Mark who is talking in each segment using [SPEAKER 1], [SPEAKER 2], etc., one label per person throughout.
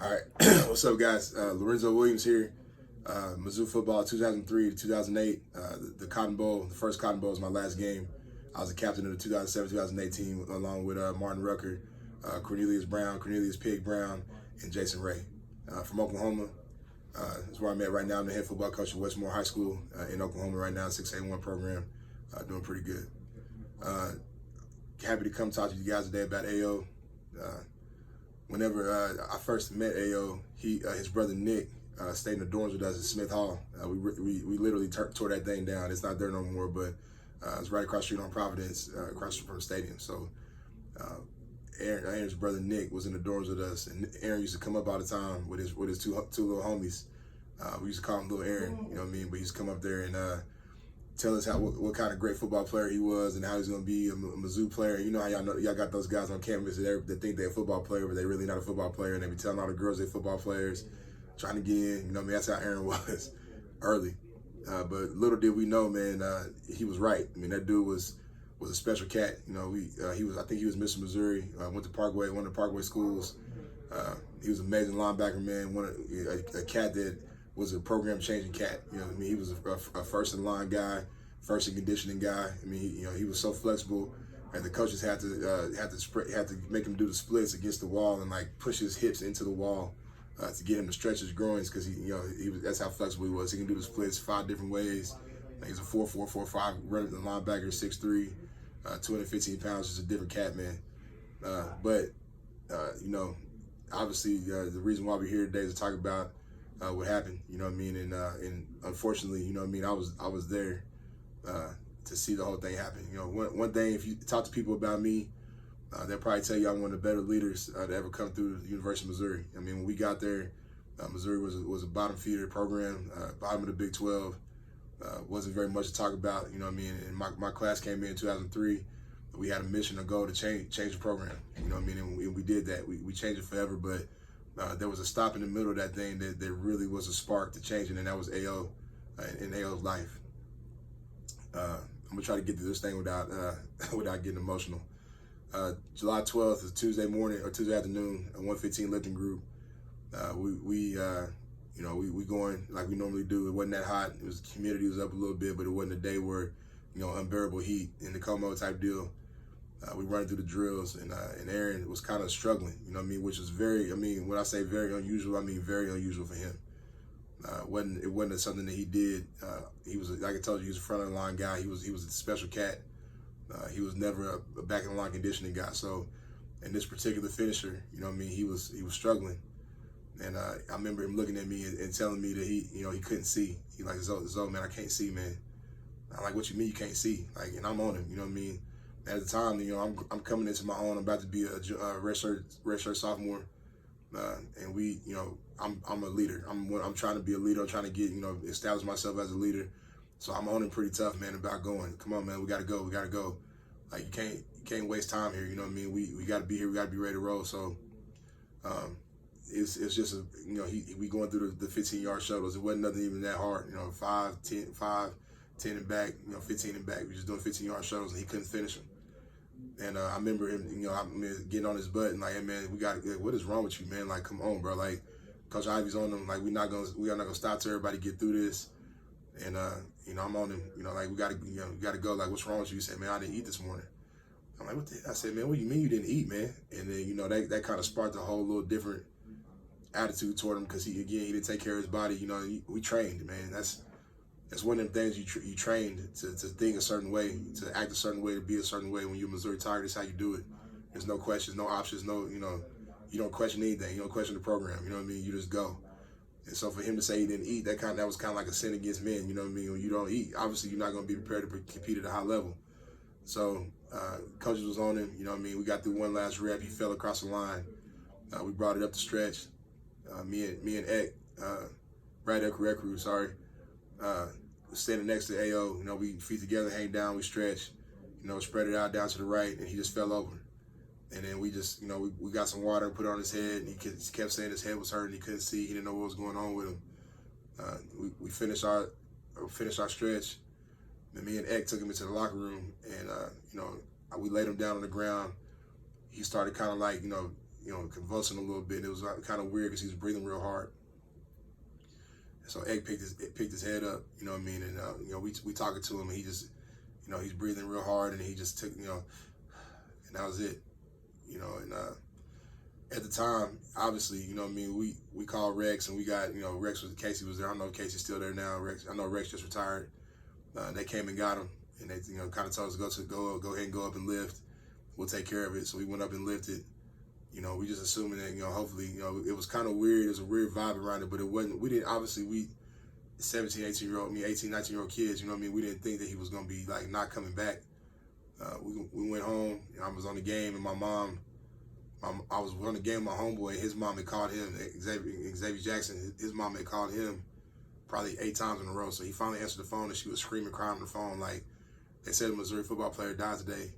[SPEAKER 1] All right, what's up, guys? Lorenzo Williams here. Mizzou football, 2003 to 2008. The Cotton Bowl, the first Cotton Bowl was my last game. I was the captain of the 2007-2008 team, along with Martin Rucker, Cornelius Brown, Cornelius Pig Brown, and Jason Ray. From Oklahoma, that's where I'm at right now. I'm the head football coach at Westmore High School in Oklahoma right now, 681 program, doing pretty good. Happy to come talk to you guys today about AO. Whenever I first met AO, his brother Nick stayed in the dorms with us at Smith Hall. We literally tore that thing down. It's not there no more, but it's right across the street on Providence, across from the stadium. So Aaron's brother Nick was in the dorms with us, and Aaron used to come up all the time with his two little homies. We used to call him Little Aaron, you know what I mean? But he used to come up there and tell us what kind of great football player he was and how he's going to be a Mizzou player. You know how y'all got those guys on campus that think they're a football player, but they're really not a football player, and they be telling all the girls they're football players, trying to get in. You know what I mean? That's how Aaron was early. But little did we know, man, he was right. I mean, that dude was a special cat. You know, I think he was Mr. Missouri. Went to Parkway, one of the Parkway schools. He was an amazing linebacker, man. A cat that was a program-changing cat. You know what I mean? He was a first-in-line guy, first-in-conditioning guy. I mean, he was so flexible, and the coaches had to make him do the splits against the wall and like push his hips into the wall to get him to stretch his groins, because that's how flexible he was. He can do the splits 5 different ways. Like, he's a 4'4", 4'5" running linebacker, 6'3", 215 pounds. Just a different cat, man. Obviously, the reason why we're here today is to talk about what happened, you know what I mean, and unfortunately, you know what I mean, I was there to see the whole thing happen. You know, one thing, if you talk to people about me, they'll probably tell you I'm one of the better leaders to ever come through the University of Missouri. I mean, when we got there, Missouri was a bottom feeder program, bottom of the Big 12. Wasn't very much to talk about, you know what I mean. And my class came in 2003. We had a mission, a goal to change the program, you know what I mean, and we did that. We changed it forever, but there was a stop in the middle of that thing that really was a spark to change it, and that was AO in AO's life. I'm gonna try to get through this thing without getting emotional. July 12th is Tuesday morning or Tuesday afternoon, a 115 lifting group. We going like we normally do. It wasn't that hot. Humidity was up a little bit, but it wasn't a day where, unbearable heat in the Como type deal. We running through the drills, and Aaron was kind of struggling, you know what I mean, which is when I say very unusual, I mean very unusual for him. It wasn't something that he did. He was, like I told you, he was a front of the line guy. He was a special cat. He was never a back of the line conditioning guy. So, in this particular finisher, you know what I mean, he was struggling, and I remember him looking at me and telling me that he couldn't see. He like, Zoe, man, I can't see, man. I'm like, what you mean you can't see? Like, and I'm on him, you know what I mean. At the time, I'm coming into my own. I'm about to be a redshirt sophomore, and I'm a leader. I'm trying to be a leader. I'm trying to get establish myself as a leader. So I'm on him pretty tough, man, about going. Come on, man, we gotta go. We gotta go. Like, you can't waste time here. You know what I mean? We gotta be here. We gotta be ready to roll. So it's just we going through the 15-yard shuttles. It wasn't nothing even that hard. 5, 10 and back. 15 and back. We just doing 15-yard shuttles, and he couldn't finish them. And I remember him, getting on his butt and like, hey, man, what is wrong with you, man? Like, come on, bro. Like, Coach Ivy's on him. Like, we are not gonna stop till everybody get through this. And I'm on him. Like, we gotta go. Like, what's wrong with you? He said, man, I didn't eat this morning. I'm like, what the? I said, man, what do you mean you didn't eat, man? And then that kind of sparked a whole little different attitude toward him, because he didn't take care of his body. We trained, man. That's one of them things you trained to think a certain way, to act a certain way, to be a certain way. When you're Missouri Tiger, that's how you do it. There's no questions, no options, you don't question anything. You don't question the program. You know what I mean? You just go. And so for him to say he didn't eat, that was kind of like a sin against men. You know what I mean? When you don't eat, obviously you're not going to be prepared to compete at a high level. So coaches was on him. You know what I mean? We got through one last rep. He fell across the line. We brought it up the stretch. Me and Eck, Brad Ekuru, sorry. Standing next to AO, we feet together, hang down, we stretch, spread it out down to the right, and he just fell over. And then we just, we got some water, put it on his head, and he kept saying his head was hurting, he couldn't see, he didn't know what was going on with him. We finished our stretch, and me and Eck took him into the locker room, and we laid him down on the ground. He started kind of like, convulsing a little bit. It was kind of weird because he was breathing real hard. So Egg picked his head up, you know what I mean, and we talking to him, and he just, he's breathing real hard, and he just took, and that was it, and at the time, obviously, we called Rex, and we got, Casey was there. I don't know if Casey's still there now. I know Rex just retired. They came and got him, and they, kind of told us go ahead and go up and lift. We'll take care of it. So we went up and lifted. We just assuming that, hopefully, it was kind of weird. There's a weird vibe around it, but it wasn't. We didn't, obviously, 17, 18-year-old, 18, 19-year-old kids, we didn't think that he was going to be, like, not coming back. We went home. I was on the game, and my mom, I was on the game with my homeboy, and his mom had called him, Xavier Jackson. His mom had called him probably 8 times in a row. So he finally answered the phone, and she was screaming, crying on the phone, like, they said a Missouri football player died today,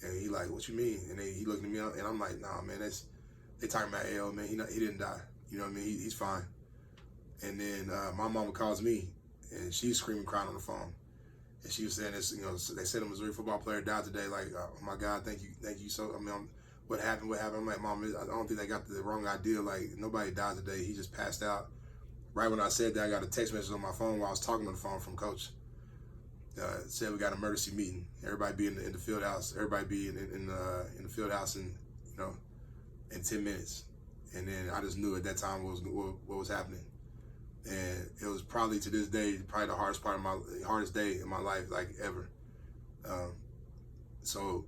[SPEAKER 1] And he like, what you mean? And then he looked at me, and I'm like, nah, man, they talking about AO, man. He didn't die. You know what I mean? He's fine. And then my mama calls me, and she's screaming, crying on the phone. And she was saying this, they said a Missouri football player died today. Like, oh my God, thank you. So, what happened? I'm like, Mom, I don't think they got the wrong idea. Like, nobody died today. He just passed out. Right when I said that, I got a text message on my phone while I was talking on the phone from Coach. Said we got an emergency meeting. Everybody be in the field house. Everybody be in the field house in 10 minutes. And then I just knew at that time what was happening. And it was probably to this day probably the hardest day in my life, like, ever. So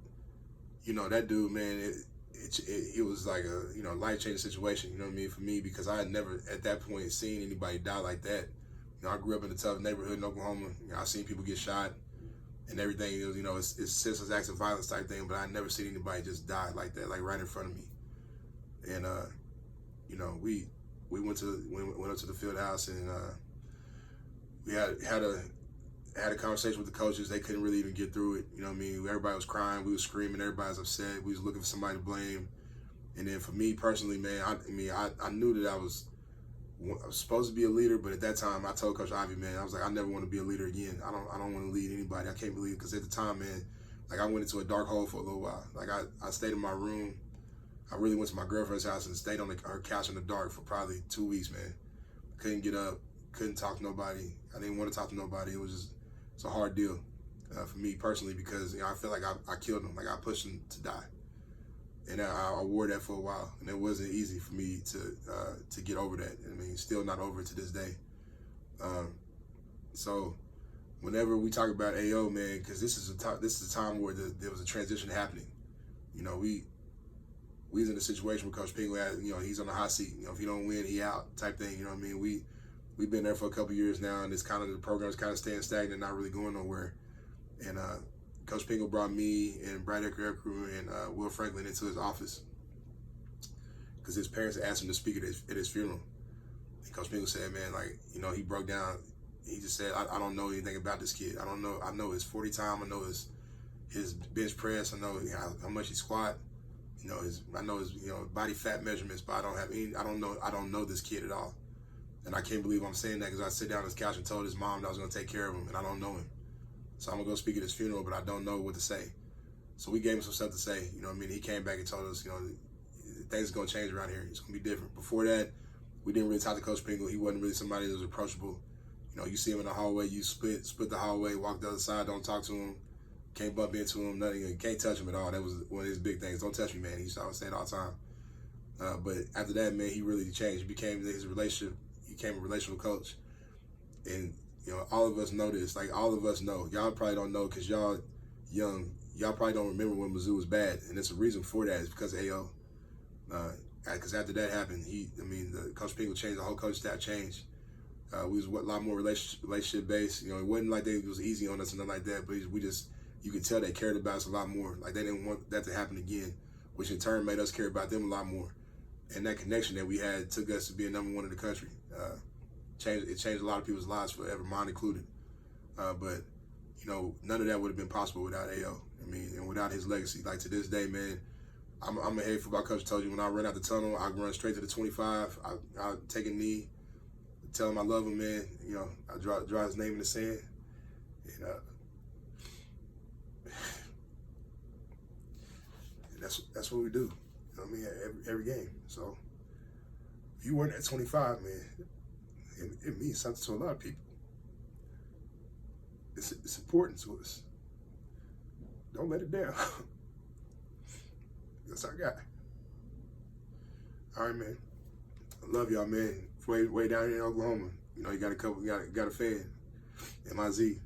[SPEAKER 1] that dude, man, it was like a life-changing situation. You know what I mean, for me, because I had never at that point seen anybody die like that. I grew up in a tough neighborhood in Oklahoma. I seen people get shot and everything. It was, it's senseless acts of violence type thing, but I never seen anybody just die like that, like right in front of me. And we went up to the field house, and we had a conversation with the coaches. They couldn't really even get through it. You know what I mean? Everybody was crying. We was screaming. Everybody was upset. We was looking for somebody to blame. And then for me personally, man, I knew that I was supposed to be a leader, but at that time I told Coach Ivey, man, I was like, I never want to be a leader again. I don't want to lead anybody. I can't believe, because at the time, man, like, I went into a dark hole for a little while. Like, I stayed in my room. I really went to my girlfriend's house and stayed on her couch in the dark for probably 2 weeks, man. Couldn't get up, couldn't talk to nobody. I didn't want to talk to nobody. It's a hard deal for me personally, because I feel like I killed him. Like, I pushed him to die. And I wore that for a while, and it wasn't easy for me to get over that. I mean, still not over it to this day. So whenever we talk about AO, man, because this is a time where there was a transition happening. We was in a situation where Coach Pingle had, he's on the hot seat. If he don't win, he out type thing. You know what I mean? We've been there for a couple of years now, and the program's kind of staying stagnant, not really going nowhere. And Coach Pingle brought me and Brad Ekereku and Will Franklin into his office because his parents asked him to speak at his funeral. And Coach Pingle said, man, like, he broke down. He just said, I don't know anything about this kid. I don't know. I know his 40 time. I know his bench press. I know how much he squat. I know his body fat measurements, but I don't know this kid at all. And I can't believe I'm saying that, because I sit down on his couch and told his mom that I was going to take care of him, and I don't know him. So I'm going to go speak at his funeral, but I don't know what to say. So we gave him some stuff to say. He came back and told us, things are going to change around here. It's going to be different. Before that, we didn't really talk to Coach Pingle. He wasn't really somebody that was approachable. You see him in the hallway, you split the hallway, walk the other side, don't talk to him, can't bump into him, nothing. You can't touch him at all. That was one of his big things. Don't touch me, man. He used to always say it all the time. But after that, man, he really changed. He became a relational coach. And all of us know this. Like, all of us know. Y'all probably don't know because y'all young. Y'all probably don't remember when Mizzou was bad, and there's a reason for that. It's because of AO. Because after that happened, the Coach Pingle changed. The whole coach staff changed. We was a lot more relationship based. It wasn't like it was easy on us and nothing like that. But you could tell they cared about us a lot more. Like, they didn't want that to happen again, which in turn made us care about them a lot more. And that connection that we had took us to be a #1 in the country. It changed a lot of people's lives forever, mine included. But none of that would have been possible without AO. And without his legacy. Like, to this day, man, I'm a head football coach. Told you, when I run out the tunnel, I run straight to the 25. I take a knee, tell him I love him, man. I draw his name in the sand. And that's what we do. You know what I mean? Every game. So if you weren't at 25, man, it means something to a lot of people. It's important to us. Don't let it down. That's our guy. All right, man. I love y'all, man. Way down here in Oklahoma. You know, you got a fan. MIZ.